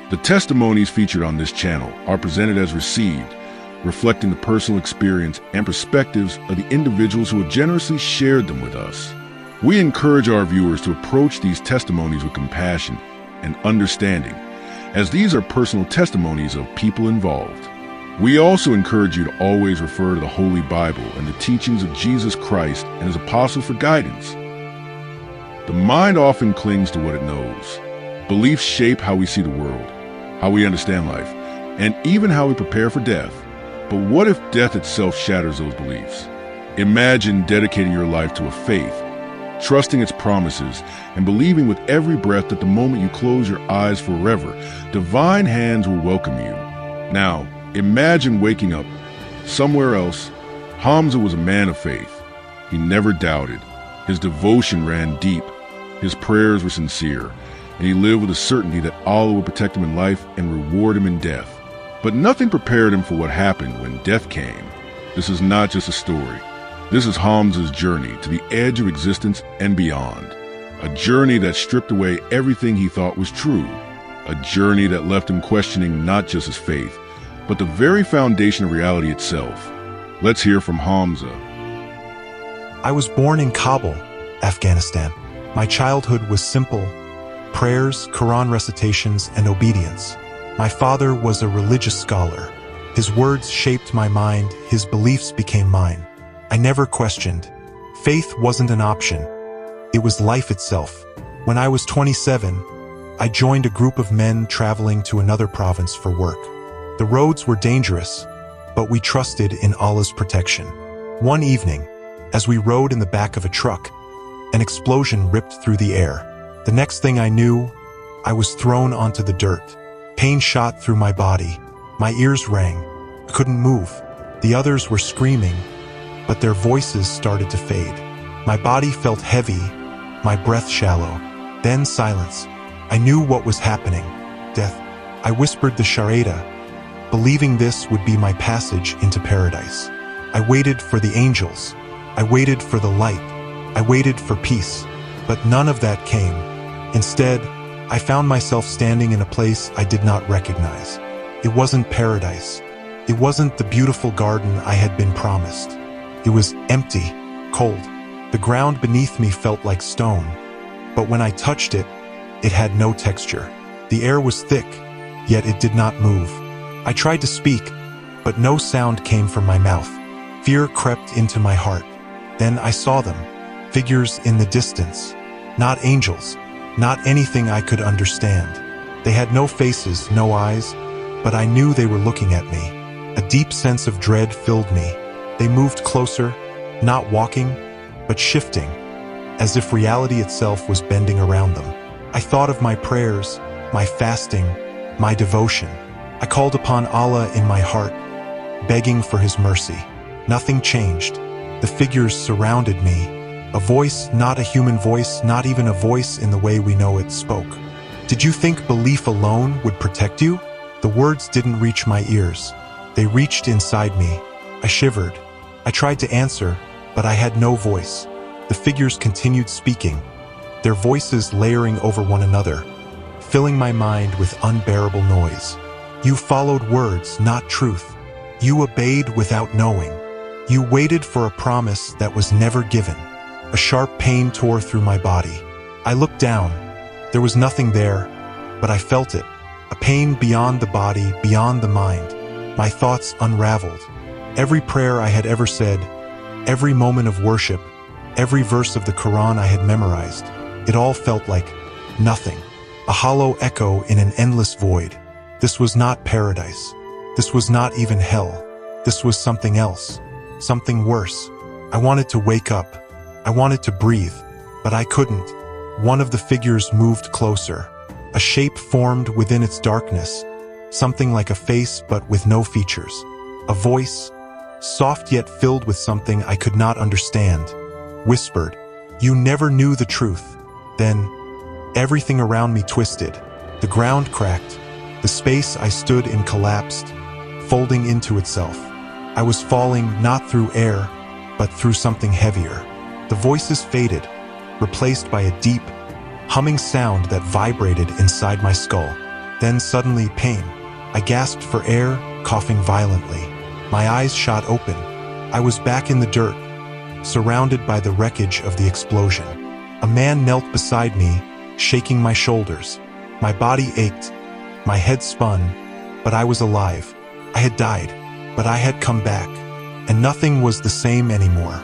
The testimonies featured on this channel are presented as received, reflecting the personal experience and perspectives of the individuals who have generously shared them with us. We encourage our viewers to approach these testimonies with compassion and understanding, as these are personal testimonies of people involved. We also encourage you to always refer to the Holy Bible and the teachings of Jesus Christ and his apostles for guidance. The mind often clings to what it knows. Beliefs shape how we see the world, how we understand life, and even how we prepare for death. But what if death itself shatters those beliefs? Imagine dedicating your life to a faith, trusting its promises, and believing with every breath that the moment you close your eyes forever, divine hands will welcome you. Now, imagine waking up somewhere else. Hamza was a man of faith. He never doubted. His devotion ran deep. His prayers were sincere, and he lived with the certainty that Allah would protect him in life and reward him in death. But nothing prepared him for what happened when death came. This is not just a story. This is Hamza's journey to the edge of existence and beyond. A journey that stripped away everything he thought was true. A journey that left him questioning not just his faith, but the very foundation of reality itself. Let's hear from Hamza. I was born in Kabul, Afghanistan. My childhood was simple: prayers, Quran recitations, and obedience. My father was a religious scholar. His words shaped my mind, his beliefs became mine. I never questioned. Faith wasn't an option. It was life itself. When I was 27, I joined a group of men traveling to another province for work. The roads were dangerous, but we trusted in Allah's protection. One evening, as we rode in the back of a truck, an explosion ripped through the air. The next thing I knew, I was thrown onto the dirt. Pain shot through my body. My ears rang. I couldn't move. The others were screaming, but their voices started to fade. My body felt heavy, my breath shallow. Then silence. I knew what was happening. Death. I whispered the Shahada, believing this would be my passage into paradise. I waited for the angels. I waited for the light. I waited for peace. But none of that came. Instead, I found myself standing in a place I did not recognize. It wasn't paradise. It wasn't the beautiful garden I had been promised. It was empty, cold. The ground beneath me felt like stone. But when I touched it, it had no texture. The air was thick, yet it did not move. I tried to speak, but no sound came from my mouth. Fear crept into my heart. Then I saw them, figures in the distance. Not angels, not anything I could understand. They had no faces, no eyes, but I knew they were looking at me. A deep sense of dread filled me. They moved closer, not walking, but shifting, as if reality itself was bending around them. I thought of my prayers, my fasting, my devotion. I called upon Allah in my heart, begging for his mercy. Nothing changed. The figures surrounded me. A voice, not a human voice, not even a voice in the way we know it, spoke. Did you think belief alone would protect you? The words didn't reach my ears. They reached inside me. I shivered. I tried to answer, but I had no voice. The figures continued speaking, their voices layering over one another, filling my mind with unbearable noise. You followed words, not truth. You obeyed without knowing. You waited for a promise that was never given. A sharp pain tore through my body. I looked down. There was nothing there, but I felt it. A pain beyond the body, beyond the mind. My thoughts unraveled. Every prayer I had ever said, every moment of worship, every verse of the Quran I had memorized, it all felt like nothing. A hollow echo in an endless void. This was not paradise. This was not even hell. This was something else. Something worse. I wanted to wake up. I wanted to breathe, but I couldn't. One of the figures moved closer. A shape formed within its darkness. Something like a face, but with no features. A voice, soft yet filled with something I could not understand, whispered, "You never knew the truth." Then, everything around me twisted. The ground cracked. The space I stood in collapsed, folding into itself. I was falling not through air, but through something heavier. The voices faded, replaced by a deep, humming sound that vibrated inside my skull. Then suddenly pain. I gasped for air, coughing violently. My eyes shot open. I was back in the dirt, surrounded by the wreckage of the explosion. A man knelt beside me, shaking my shoulders. My body ached. My head spun, but I was alive. I had died, but I had come back, and nothing was the same anymore.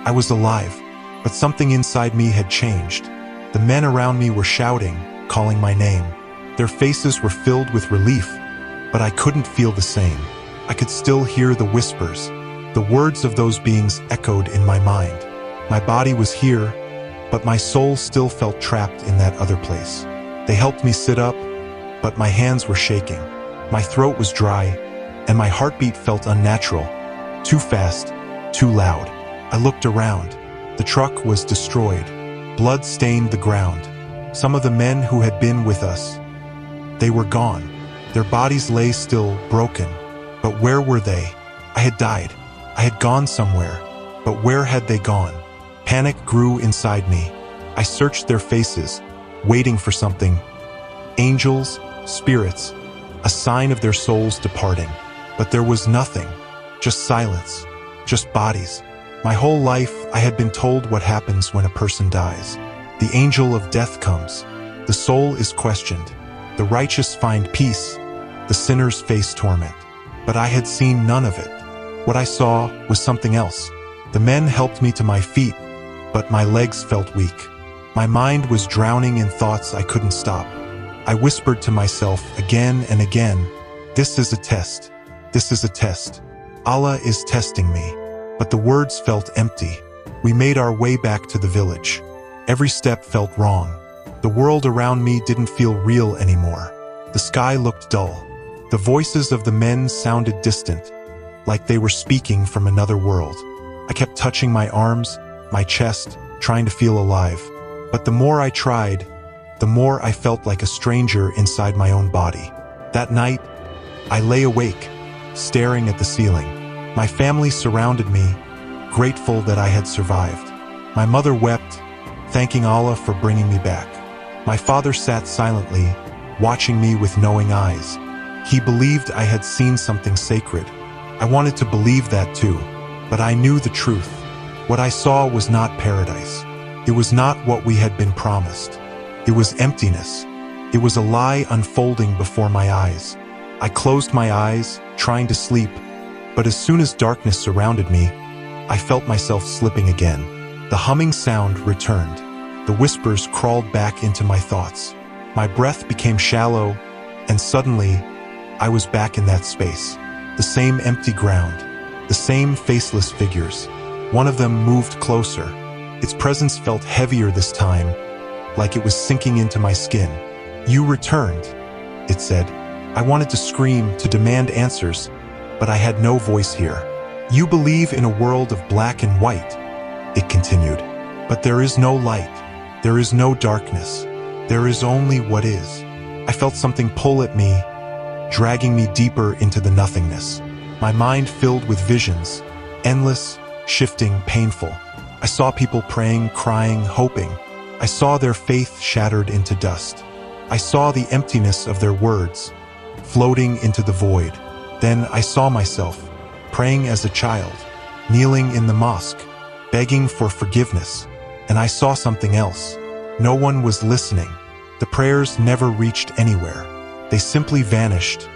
I was alive, but something inside me had changed. The men around me were shouting, calling my name. Their faces were filled with relief, but I couldn't feel the same. I could still hear the whispers. The words of those beings echoed in my mind. My body was here, but my soul still felt trapped in that other place. They helped me sit up, but my hands were shaking. My throat was dry, and my heartbeat felt unnatural. Too fast, too loud. I looked around. The truck was destroyed. Blood stained the ground. Some of the men who had been with us, they were gone. Their bodies lay still, broken. But where were they? I had died. I had gone somewhere. But where had they gone? Panic grew inside me. I searched their faces, waiting for something. Angels, spirits, a sign of their souls departing. But there was nothing. Just silence. Just bodies. My whole life, I had been told what happens when a person dies. The angel of death comes. The soul is questioned. The righteous find peace. The sinners face torment. But I had seen none of it. What I saw was something else. The men helped me to my feet, but my legs felt weak. My mind was drowning in thoughts I couldn't stop. I whispered to myself again and again, "This is a test. This is a test. Allah is testing me." But the words felt empty. We made our way back to the village. Every step felt wrong. The world around me didn't feel real anymore. The sky looked dull. The voices of the men sounded distant, like they were speaking from another world. I kept touching my arms, my chest, trying to feel alive. But the more I tried, the more I felt like a stranger inside my own body. That night, I lay awake, staring at the ceiling. My family surrounded me, grateful that I had survived. My mother wept, thanking Allah for bringing me back. My father sat silently, watching me with knowing eyes. He believed I had seen something sacred. I wanted to believe that too, but I knew the truth. What I saw was not paradise. It was not what we had been promised. It was emptiness. It was a lie unfolding before my eyes. I closed my eyes, trying to sleep, but as soon as darkness surrounded me, I felt myself slipping again. The humming sound returned. The whispers crawled back into my thoughts. My breath became shallow, and suddenly, I was back in that space. The same empty ground, the same faceless figures. One of them moved closer. Its presence felt heavier this time, like it was sinking into my skin. "You returned," it said. I wanted to scream, to demand answers, but I had no voice here. "You believe in a world of black and white," it continued. "But there is no light. There is no darkness. There is only what is." I felt something pull at me, dragging me deeper into the nothingness. My mind filled with visions, endless, shifting, painful. I saw people praying, crying, hoping. I saw their faith shattered into dust. I saw the emptiness of their words, floating into the void. Then I saw myself, praying as a child, kneeling in the mosque, begging for forgiveness. And I saw something else. No one was listening. The prayers never reached anywhere. They simply vanished,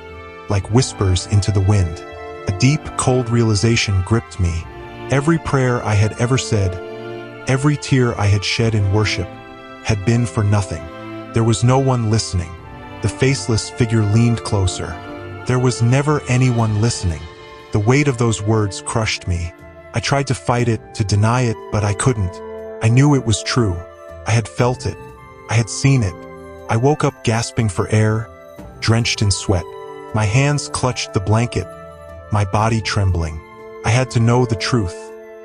like whispers into the wind. A deep, cold realization gripped me. Every prayer I had ever said, every tear I had shed in worship, had been for nothing. There was no one listening. The faceless figure leaned closer. There was never anyone listening. The weight of those words crushed me. I tried to fight it, to deny it, but I couldn't. I knew it was true. I had felt it. I had seen it. I woke up gasping for air, drenched in sweat. My hands clutched the blanket, my body trembling. I had to know the truth.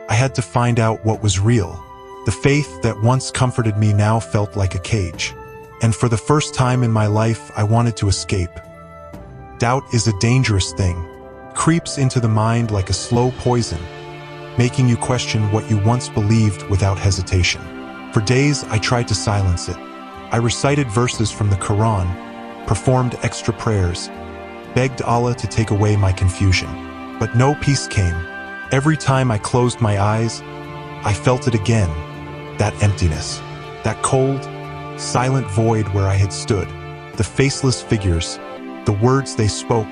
I had to find out what was real. The faith that once comforted me now felt like a cage. And for the first time in my life, I wanted to escape. Doubt is a dangerous thing. It creeps into the mind like a slow poison, making you question what you once believed without hesitation. For days, I tried to silence it. I recited verses from the Quran, performed extra prayers, begged Allah to take away my confusion. But no peace came. Every time I closed my eyes, I felt it again, that emptiness, that cold, silent void where I had stood, the faceless figures, the words they spoke,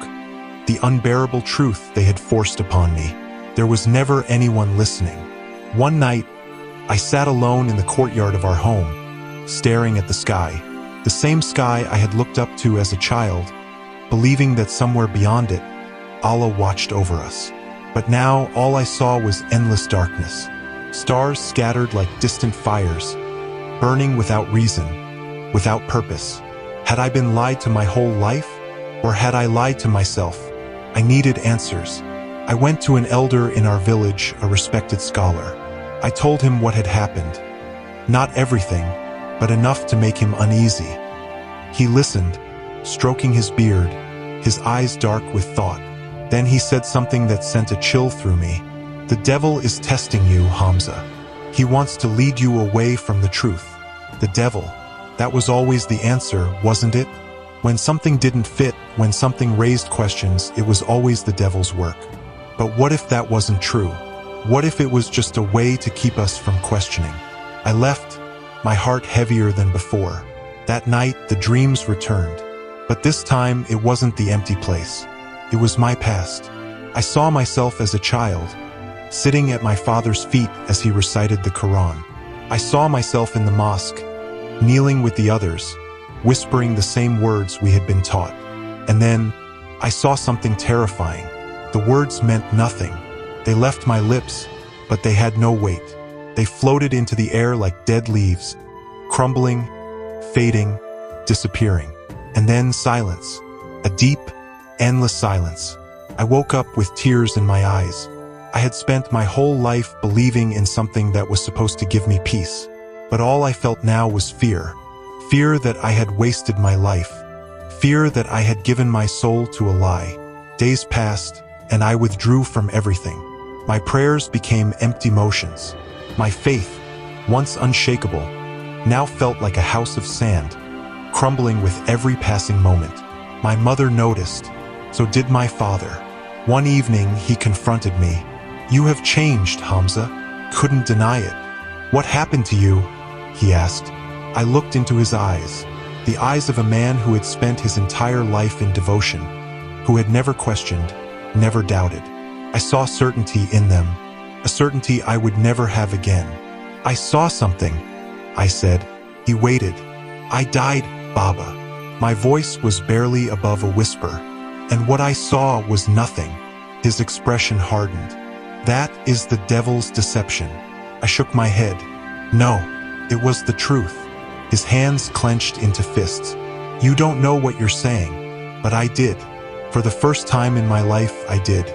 the unbearable truth they had forced upon me. There was never anyone listening. One night, I sat alone in the courtyard of our home, staring at the sky, the same sky I had looked up to as a child, believing that somewhere beyond it, Allah watched over us. But now all I saw was endless darkness, stars scattered like distant fires, burning without reason, without purpose. Had I been lied to my whole life, or had I lied to myself? I needed answers. I went to an elder in our village, a respected scholar. I told him what had happened. Not everything, but enough to make him uneasy. He listened, stroking his beard, his eyes dark with thought. Then he said something that sent a chill through me. The devil is testing you, Hamza. He wants to lead you away from the truth. The devil. That was always the answer, wasn't it? When something didn't fit, when something raised questions, it was always the devil's work. But what if that wasn't true? What if it was just a way to keep us from questioning? I left, my heart heavier than before. That night, the dreams returned. But this time, it wasn't the empty place. It was my past. I saw myself as a child, sitting at my father's feet as he recited the Quran. I saw myself in the mosque, kneeling with the others, whispering the same words we had been taught. And then, I saw something terrifying. The words meant nothing. They left my lips, but they had no weight. They floated into the air like dead leaves, crumbling, fading, disappearing. And then silence. A deep, endless silence. I woke up with tears in my eyes. I had spent my whole life believing in something that was supposed to give me peace. But all I felt now was fear. Fear that I had wasted my life. Fear that I had given my soul to a lie. Days passed, and I withdrew from everything. My prayers became empty motions. My faith, once unshakable, now felt like a house of sand, crumbling with every passing moment. My mother noticed, so did my father. One evening, he confronted me. "You have changed, Hamza." Couldn't deny it. "What happened to you?" he asked. I looked into his eyes, the eyes of a man who had spent his entire life in devotion, who had never questioned, never doubted. I saw certainty in them, a certainty I would never have again. "I saw something," I said. He waited. "I died, Baba." My voice was barely above a whisper, and what I saw was nothing. His expression hardened. "That is the devil's deception." I shook my head. "No, it was the truth." His hands clenched into fists. "You don't know what you're saying, but I did. For the first time in my life, I did.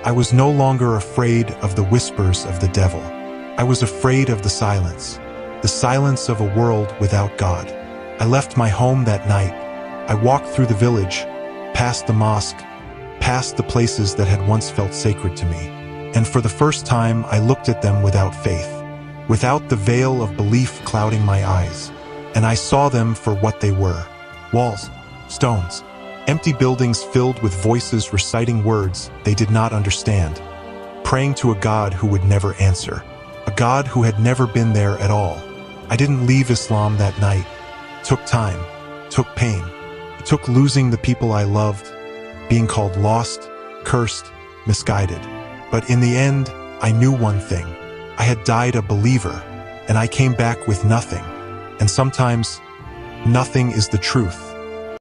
I was no longer afraid of the whispers of the devil. I was afraid of the silence of a world without God." I left my home that night. I walked through the village, past the mosque, past the places that had once felt sacred to me. And for the first time, I looked at them without faith, without the veil of belief clouding my eyes. And I saw them for what they were. Walls, stones, empty buildings filled with voices reciting words they did not understand, praying to a God who would never answer, a God who had never been there at all. I didn't leave Islam that night. It took time, took pain. It took losing the people I loved, being called lost, cursed, misguided. But in the end, I knew one thing. I had died a believer, and I came back with nothing. And sometimes, nothing is the truth.